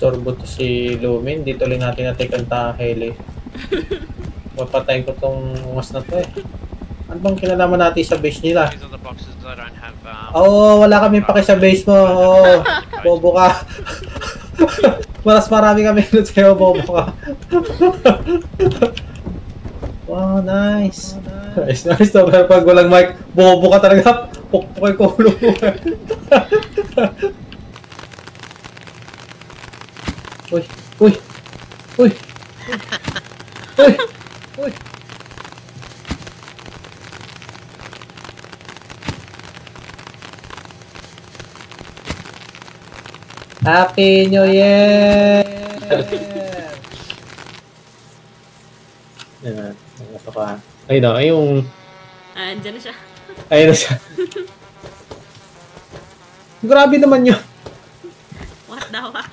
Turbo to si Lumin. Dito lang natin natin ang heli. Mapatay ko tong ungas na to eh. Ano bang kinalaman natin sa base nila? Oo, wala kami paki sa base mo. Oo, bobo ka. Mas marami kami doon sa'yo, bobo ka. Wow, nice. Nice. Pero pag walang mic, bobo ka talaga. Pukpukin ko ulo mo. Uy. Happy New Year! Ayan, ito ka. Ayun na, yung... Andyan na siya. Ayun na siya. Grabe naman yun. What the fuck?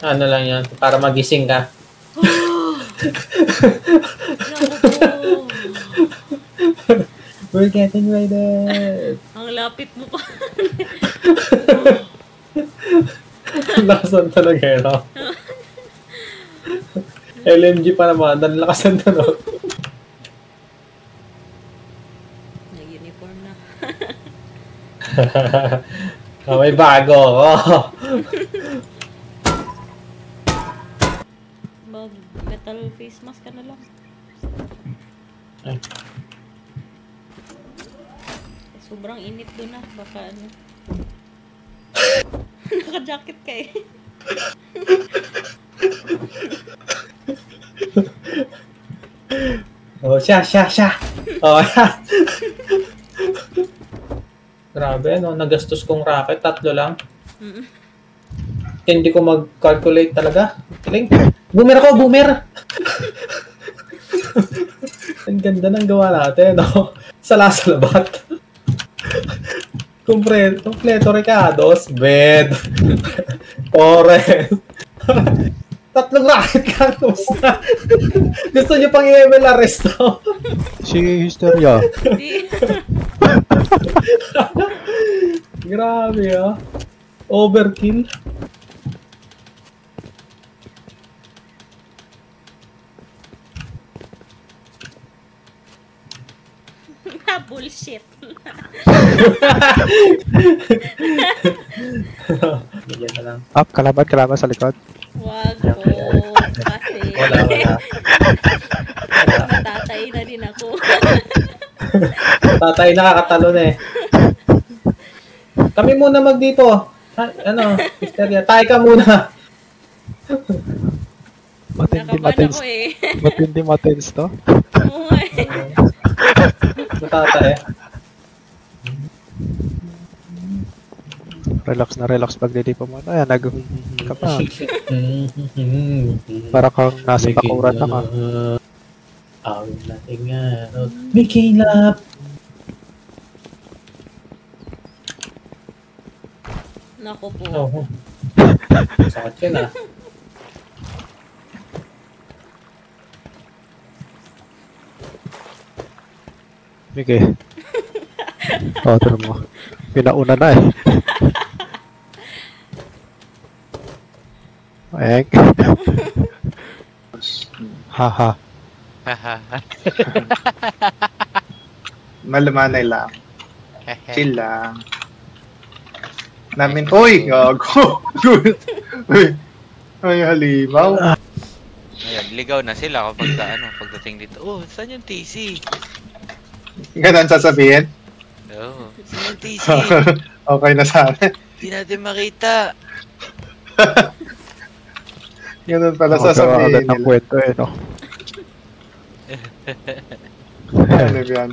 Ano lang yan, para magising ka. We're getting ready. Ang lapit mo pa. Lakasan talaga yun, no? LMG pa naman, ang lakasan na, no? Nag-uniform na. May bago, oh. Metal face mask ka na lang. Ay. Sobrang init doon na. Baka ano. Naka-jacket ka eh. Oh, siya. Oh, yan. Grabe, no? Nagastos kong rocket. 3 lang. Hindi ko mag-calculate talaga. Kiling. Boomer ako, boomer! Ang ganda ng gawa natin, no? Sala-salabat. Kompleto Ricardos, bed, Torres. 3 rocket ka, kumusta? Gusto nyo pang i-ML arresto? Si Hysteria. Grabe, ah. Overkill. Bullshit. Bigyan na lang. Up, kalaban sa likod. Wag po. Kasi. Wala. Matatay na din ako. Tatay nakakatalon eh. Kami muna dito. Ano, Hysteria, tayo ka muna. Matindi matens to. Oo eh. Tatay. Relax pagdilipo mo. Ayan, ka pa. Para kang nasa bakuran na ka. Ang natin nga. Making love. Naku po. Oo. Sakit yun ah. Mige. Order mo. Pinauna na eh. Ayan. Haha. Malamanay lang. Chill lang. Namin, uy! Gago! Ay, halimaw. Ayan, ligaw na sila kapag pagdating dito. Oh, saan yung TC? Ganun sasabihin? Oo. Saan yung TC? Okay na sana. Hindi natin makita. Ganun pala sasabihin nila. Ang kwento eh, no? Ano yan?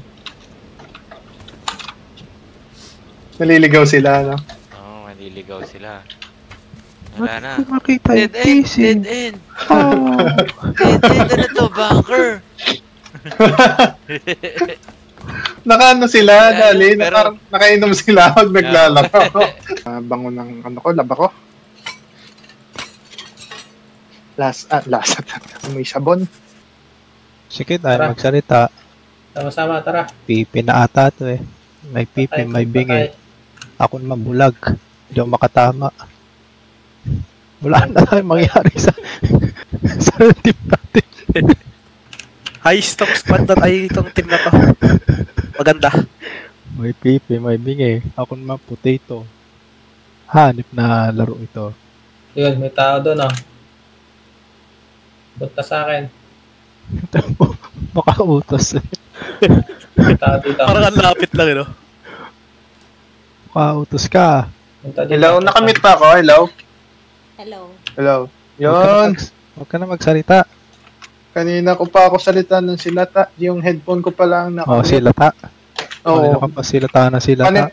Naliligaw sila, no? Oo, maliligaw sila. Wala na. Makita Dead end! Oh. Dead end, ano to? Bunker! Nakaano sila, dali, pero... nakainom sila pag naglalaro. Bango ng ano ko, laba ko. Last. May sabon. Sige tayo magsalita. Sama-sama, tara. Pipi na ata to eh. May pipi, may bingi. Ako naman bulag. Hindi ako makatama. Wala na tayong mangyari sa team natin. High stock squad na tayo itong team na to. Maganda. May pipi, may bingi. Ako naman potato. Hanip na laro ito. Yun, may tao doon oh. Punta sa akin. Makautos. May tao dito. Parang ang lapit lang, no? Makautos ka. Punta dito. Hello, nakamit pa ako. Hello. Hello. Hello. Yun. Huwag ka na magsalita. Kanina ko pa ako salita ng silata. Yung headphone ko pa lang Oh, nakamit. silata. Oo. Ano ka pa silata na silata?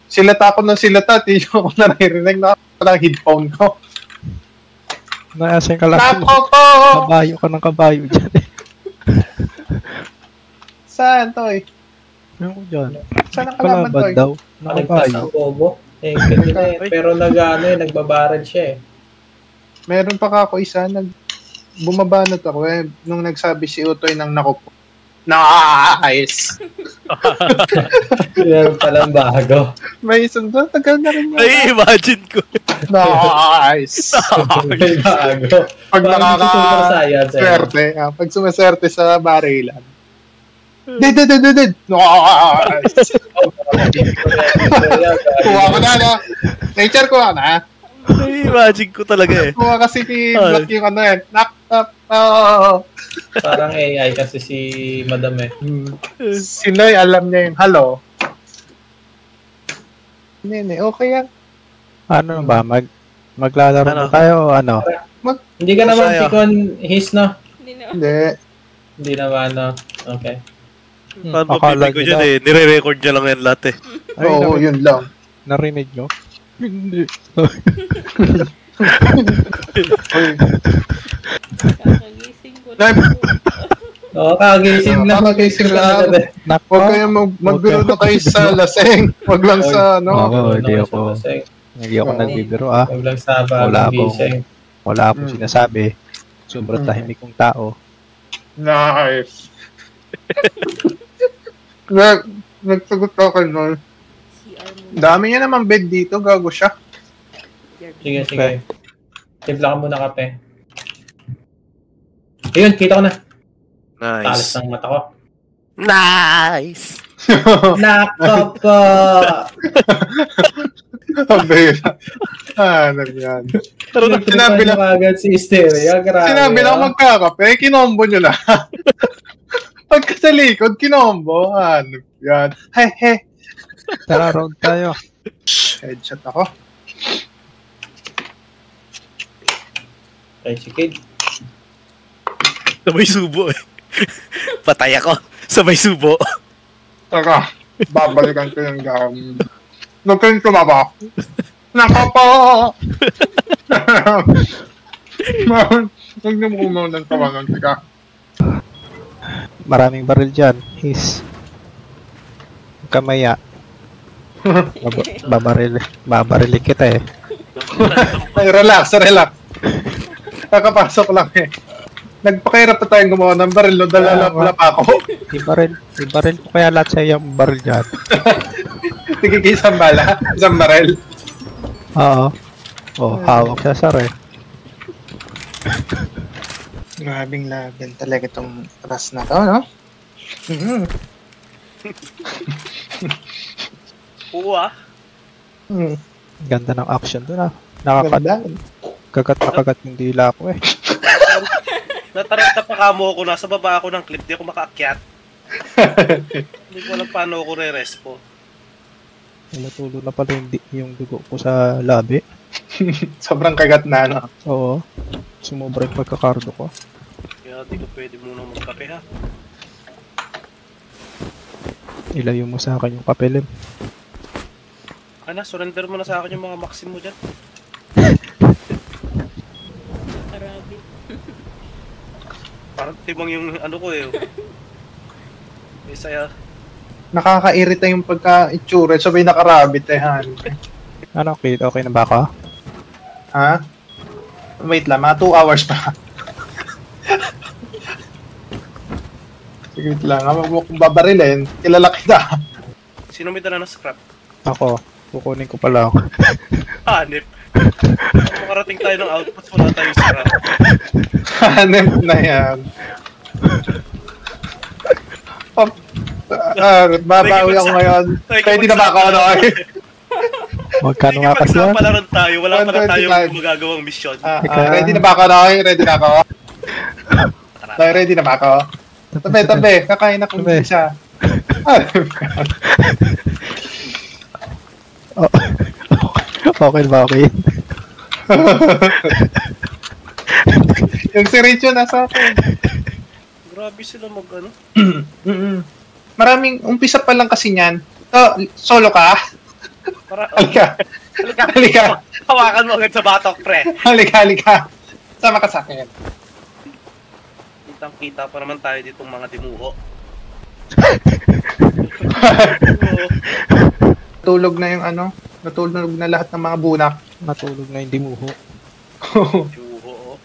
Silata ako ng silata. Di ko naririnig na parang headphone ko. Naasin ka lang. Nako po! Kabayo ka ng kabayo dyan eh. Saan to eh? Ano ko dyan? Saan ang kalaban to Kalaban eh? daw. Ng Nakagtas kabayo. ang bobo. Eh, ganyan na eh. Pero nagbabarad siya eh. Meron pa ka ako isa. Bumabanat ako eh. Nung nagsabi si Utoy ng nako po. Nice! Meron palang bago. May isang doon. Tagal na rin Ay, yun. imagine ko. Nice! May bago. Pag Parang super science eh. swerte, pag sumaswerte sa barilan. Did! Nice! Kuha ko na, no? Nature ko na. Ay, imagine ko talaga eh. Kuha kasi si Black yung ano yan. Knock up. Oh. Parang AI kasi si Madam eh. Si Noy, alam niya yung hello. Nene, okay yan. Ano ba? Maglalaro Ano? na tayo o ano? Hindi ka naman Masaya. pikon his no? Hindi na. Hindi. Hindi naman no. Okay. Paano ba Akala pipi ko nila- dyan eh? Nire-record niya lang yan lahat eh. Ay, Oo, yun lang. narinig nyo? Hindi. Uy, Kakagising ko Nay, na po. Oo, kagising lang. Kakagising lang. agad eh. Nako. huwag kayong magbiro na kayo sa laseng. Huwag lang sa ano. Oo, Ano hindi naman ako. siya kasi, Hindi ako nagbibiro ah. Huwag lang sa Wala bagong akong- gising. Wala akong sinasabi. Sobrang tahimik kong tao. Nice. Nagsagot ako kay Noy. CR mo. Dami niya naman bed dito. Gago siya. Sige, sige. Timpla ka muna kape. Ayun, kita ko na. Talas Nice. ng mata ko. Nice! Nako po! Sabi ano yan. Pero Sinabi lang- agad si Hysteria. Grabe. Sinabi lang magkakape, kinombo nyo na. Pagka sa likod, kinombo. Ano yan. He. Tara, round tayo. Headshot ako. Okay, si Kid. sabay subo eh. Patay ako. Sabay subo. Taka, babalikan ko yung gam. Huwag kayong tumaba. Nako po! Huwag niyo mo kumunang tawanan. Tika. Maraming baril dyan. Kamaya. Babarili kita eh. Ay, relax. Kakapasok lang eh. Nagpakahirap pa tayong gumawa ng baril. No? Dala pa ako. Ibaril ko kaya lahat sa iyong baril dyan. Tigigil isang bala. Isang baril. Oo. Oh, hawak siya sir eh. Grabing laban talaga itong ras na to, no? Mm-hmm. Oo ah. Ganda ng action doon ah. Ganda. Kagat yung dila ko eh. Nataranta pa kamo ako. Nasa baba ako ng clip. Di ako makaakyat. Hindi ko alam paano ako re-respo. Natulo na pala yung dugo ko sa labi. Sobrang kagat na, no? Oo. Sumobra yung pagkakardo ko. Kaya di ko pwede muna magkape ha. Ilayo mo sa akin yung kapelim. Ana, surrender mo na sa akin yung mga maxim mo dyan. Arabi. Parang timang yung ano ko eh. Isa Nakakairita yung pagka-itsura. Sabay nakarabit eh, han. Ano, Kate? Okay na ba ako? Ha? Wait lang, mga 2 hours pa. Sige, wait lang. Huwag mo kong babarilin. Kilala kita. Sino may dala ng scrap? Ako. Kukunin ko pa lang. Hanip. Makarating tayo ng outpost, wala tayong sira. Hanep na yan. Babawi ako ngayon. Pwede na ba ako ano eh? Magkano nga kasi yan? Palaran tayo, wala pa na 125. tayong magagawang mission. Ready na ba ako ano eh? Ready na ako? Ready na ba ako? Tabi, kakain na kung Tabi. siya. Oh, okay ba okay? Yung si Richo nasa akin. Grabe sila mag ano. Maraming umpisa pa lang kasi niyan. Solo ka? Halika. Hawakan mo agad sa batok, pre. Halika. Sama ka sa akin. Kitang-kita pa naman tayo ditong mga dimuho. Natulog na yung ano. Natulog na lahat ng mga bunak. Natulog na yung dimuho. Dimuho, oh.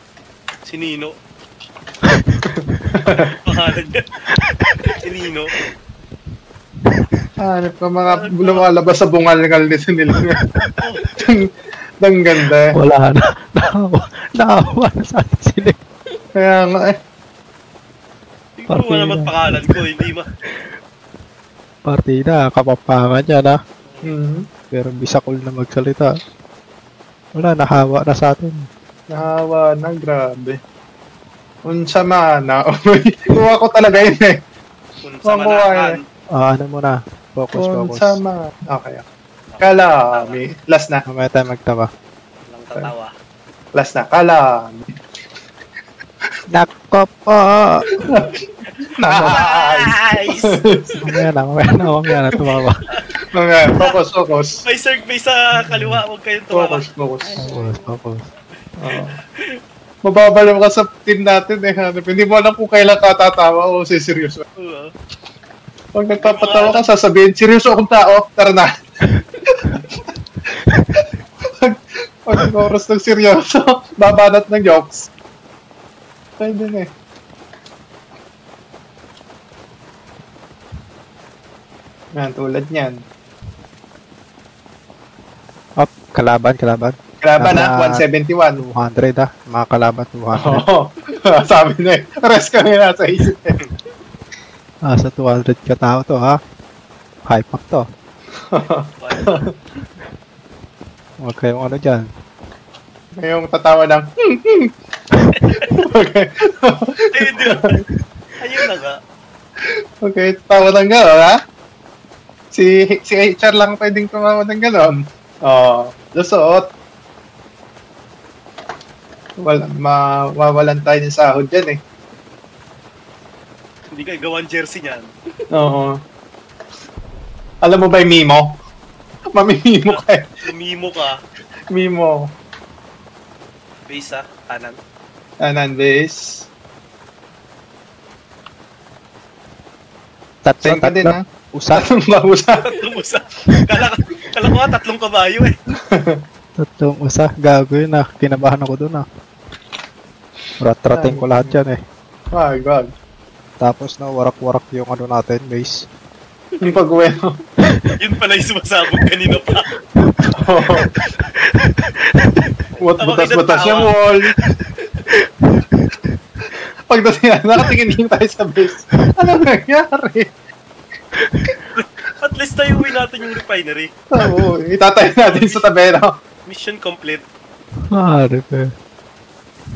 Si Nino. Pangalan niya. Si Nino. Ano pa mga lumalabas sa bungal-ngal nito nila. Ang ganda. Wala na. Naawa na sa atin sila. Kaya nga eh. Hindi ko naman pangalan ko, hindi ma. Partida, kapapangan niya na. Mhm. Pero bisakol na magsalita. Wala, nahawa na sa atin. Nahawa na, grabe. Unsa mana. Kuha ko talaga yun eh. Kung sa Ang manahan. Ano mo na? Focus. Unsa mana. Okay. Kalami. Last na. Mamaya tayo magtawa. Walang tatawa. Last na. Kalami. Nako po! Nice! Mamaya na tumawa. Okay, focus. May survey sa kaliwa, huwag kayong tumawa. Focus. Focus. Mababalaw ka sa team natin eh. Hanap. Hindi mo alam kung kailan ka tatawa o seryoso. Oo. Pag nagpapatawa ka, sasabihin, seryoso akong tao, tara na. Pag oras ng seryoso, babanat ng jokes. Pwede na eh. Yan, tulad niyan. Up, kalaban. Kalaban Nasa- 171. 200 mga kalaban 200. Oo. Sabi na eh. Rest kami nasa isip eh. Sa 200 ka tao to ha. High pack to. Huwag kayong ano dyan. Ngayong tatawa ng Okay. Ayun din. Ayun na nga. Okay, tatawa ng gano'n ha? Si HR lang pwedeng tumawa ng gano'n. Lusot. Mawawalan tayo ng sahod dyan eh. Hindi kayo gawan jersey niyan. Oo. Alam mo ba yung Mimo? Mamimimo ka eh. Lumimo ka. Mimo. Base kanan. Anan base. Tatlo. Saan ka din ha? Usa. Tatlong mahusa. Tatlong usa. Kala ko nga tatlong kabayo eh. Tatlong usa. Gago yun Kinabahan ako dun Rat-rating ko lahat yan eh. Wag. Tapos warak-warak yung ano natin, base. Yung pag-uweno. Yun pala yung sumasabog kanina pa. Butas-butas yung wall. Pagdating na, nakatingin lang tayo sa base. Ano nangyari? At least tayo uwi natin yung refinery. Oo, itatayo natin sa tabero. Mission complete. Harap eh.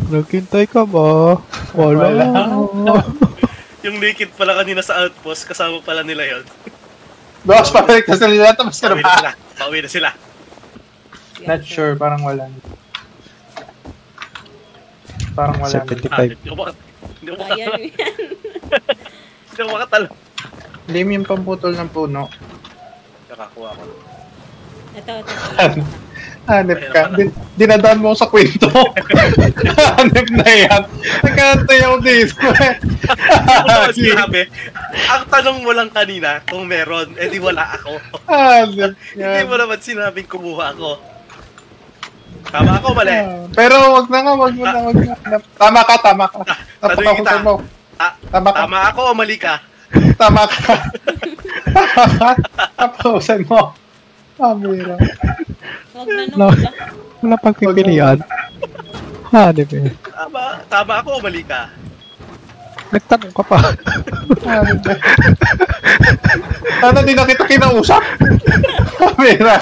Naghintay ka ba? Wala. Yung naked pala kanina sa outpost, kasama pala nila yun. Boss, pabalik na sila. Tapos ka na ba? Pauwi na sila. Not sure, parang wala. Parang wala. 75. Hindi ko Kaya makatalo. nyo yan. Hindi ko makatalo. Lim yung pamputol ng puno. Nakakuha ko. Ito. Hanep ka. Dinadaan mo ako sa kwento. Hanep na yan. Nagkantay ako dito. Sinabi, ang tanong mo lang kanina kung meron, edi wala ako. Hanep Hindi mo yan. naman sinabing kumuha ako. Tama ako, mali. Pero wag na. Tama ka. Tanungin kita. mo. Tama ka. Tama ako o mali ka? Tama ka. Tapusin mo. Camera. Huwag na No. nung wala. Wala pang pipilian. Hanip eh. Tama ako o mali ka? Nagtanong ka pa. Sana di na kita kinausap. Camera.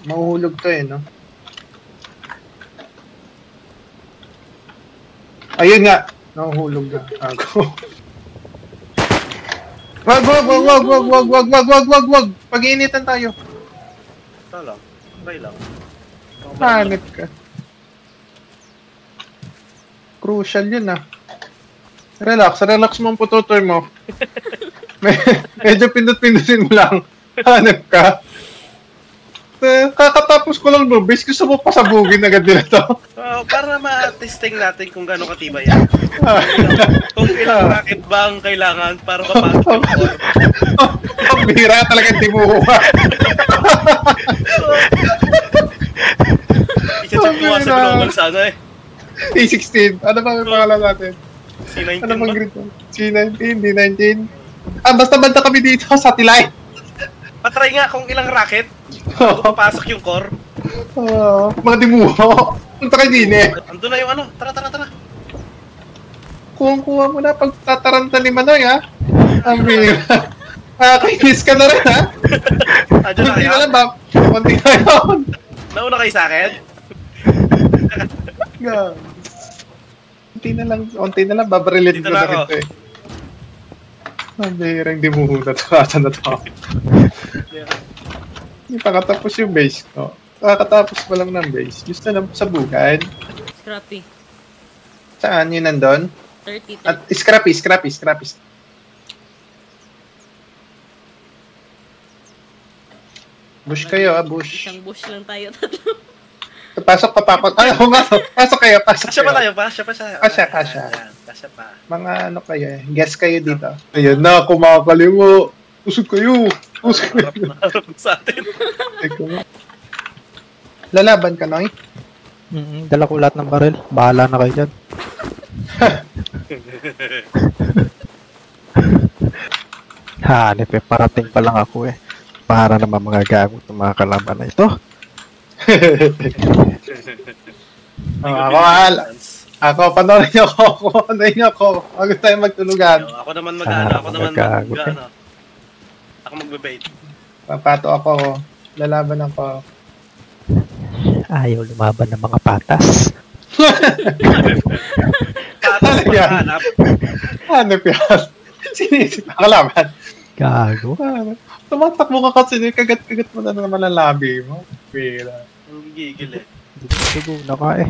Mahuhulog to eh, no? Ayun nga. Nahuhulog na. Ako. Wag. Pag-iinitan tayo. Ito lang. Try lang. Hanip ka. Crucial yun ah. Relax mo ang pututoy mo. Medyo pindot-pindutin mo lang. Hanip ka. Kakatapos ko lang bro, base gusto mo pasabugin agad nila to. Para ma-testing natin kung gaano katibay yan. Kung ilang racket ba ang kailangan para mapasok yung core. Ang bira talaga hindi mo kuha. Isa-check mo nga sa global sana eh. A16. Ano ba may pangalan natin? C19 Ano ba? bang grade mo? C19, D19. Basta banda kami dito, satellite. Patry nga kung ilang racket bago papasok yung core. Mga dimuho. Punta kay Dine. Andun na yung ano. Tara. Kuha mo na pag tataranta ni Manoy ha. Ang bira. Nakakainis ka na rin ha. Andun na Kunti na kaya? lang ba? Kunti na yun. Nauna kayo sa akin? Unti na lang, babarilin Dito ko na na rin ako. to eh. Ang birang dimuho na to. Asa na to? Hindi pa katapos yung base ko. Kakatapos pa lang ng base. Gusto na sa bukan. Scrappy. Saan yun nandun? 30. At scrappy. Bush kayo bush. Isang bush lang tayo, tatlo. Pasok pa ako. Ay, oo nga. Pasok kayo. Kasya pa tayo pa? Kasya. Kasya. Ayan, kasya pa. Mga ano kayo eh. Guess kayo dito. Ayan na, kumakaliwa. Usog kayo. Naharap sa atin. Lalaban ka, Noy? Dala ko lahat ng baril. Bahala na kayo dyan. Hanip eh. Parating pa lang ako eh. Para naman mga gago itong mga kalaban na ito. Ako, panoorin niyo ako. Bago tayo magtulugan. Ako naman mag-ano. Ako magbe-bait. Papato ako. Lalaban ako. Ayaw lumaban ng mga patas. Patas pa Yan. hanap. Hanip yan. Sinisip ako laban. Gago. Tumatakbo ka kasi kagat-kagat mo na naman ang labi mo. Pira. Ang gigil eh. Hindi ko na ka eh.